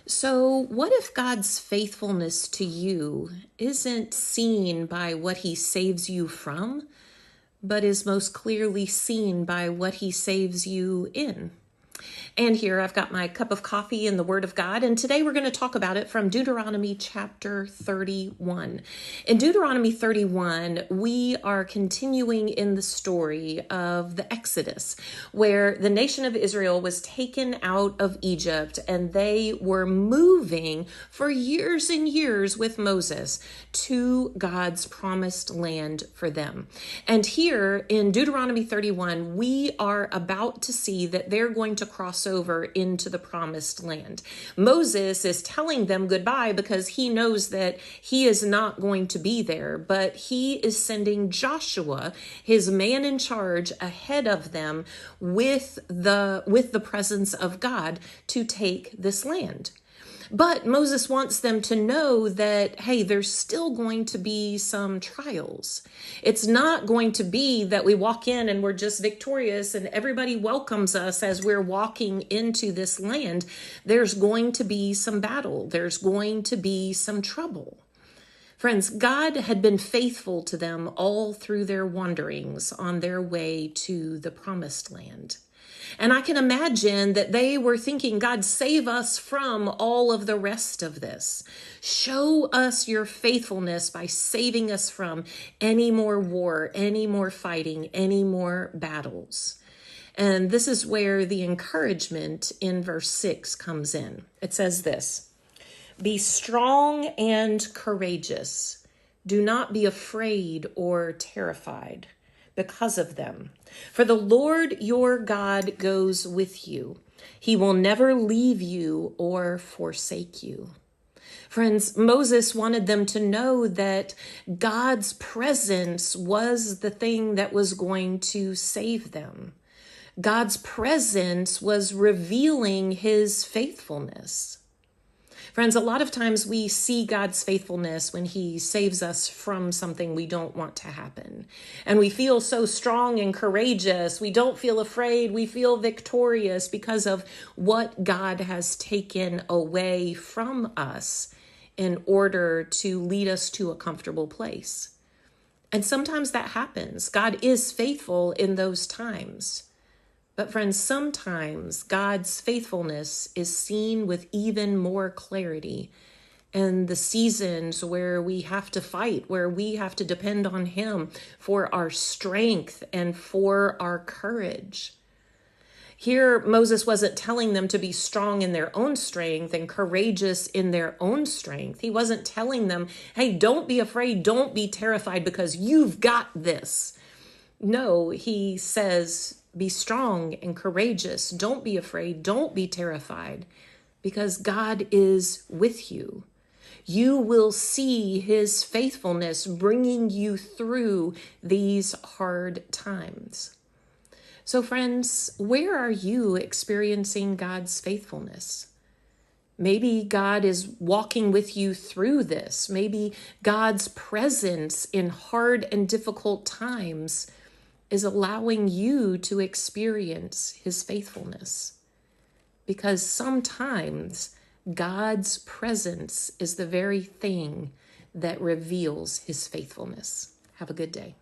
So, what if God's faithfulness to you isn't seen by what he saves you from, but is most clearly seen by what he saves you in? And here I've got my cup of coffee in the Word of God, and today we're going to talk about it from Deuteronomy chapter 31. In Deuteronomy 31, we are continuing in the story of the Exodus, where the nation of Israel was taken out of Egypt and they were moving for years and years with Moses to God's promised land for them. And here in Deuteronomy 31, we are about to see that they're going to cross over into the promised land. Moses is telling them goodbye because he knows that he is not going to be there, but he is sending Joshua, his man in charge, ahead of them with the presence of God to take this land. But Moses wants them to know that, hey, there's still going to be some trials. It's not going to be that we walk in and we're just victorious and everybody welcomes us as we're walking into this land. There's going to be some battle. There's going to be some trouble. Friends, God had been faithful to them all through their wanderings on their way to the promised land. And I can imagine that they were thinking, God, save us from all of the rest of this. Show us your faithfulness by saving us from any more war, any more fighting, any more battles. And this is where the encouragement in verse 6 comes in. It says this: be strong and courageous. Do not be afraid or terrified because of them. For the Lord your God goes with you. He will never leave you or forsake you. Friends, Moses wanted them to know that God's presence was the thing that was going to save them. God's presence was revealing his faithfulness. Friends, a lot of times we see God's faithfulness when he saves us from something we don't want to happen. And we feel so strong and courageous. We don't feel afraid. We feel victorious because of what God has taken away from us in order to lead us to a comfortable place. And sometimes that happens. God is faithful in those times. But friends, sometimes God's faithfulness is seen with even more clarity in the seasons where we have to fight, where we have to depend on him for our strength and for our courage. Here, Moses wasn't telling them to be strong in their own strength and courageous in their own strength. He wasn't telling them, hey, don't be afraid, don't be terrified because you've got this. No, he says, be strong and courageous. Don't be afraid. Don't be terrified because God is with you. You will see his faithfulness bringing you through these hard times. So friends, where are you experiencing God's faithfulness? Maybe God is walking with you through this. Maybe God's presence in hard and difficult times is allowing you to experience his faithfulness. Because sometimes God's presence is the very thing that reveals his faithfulness. Have a good day.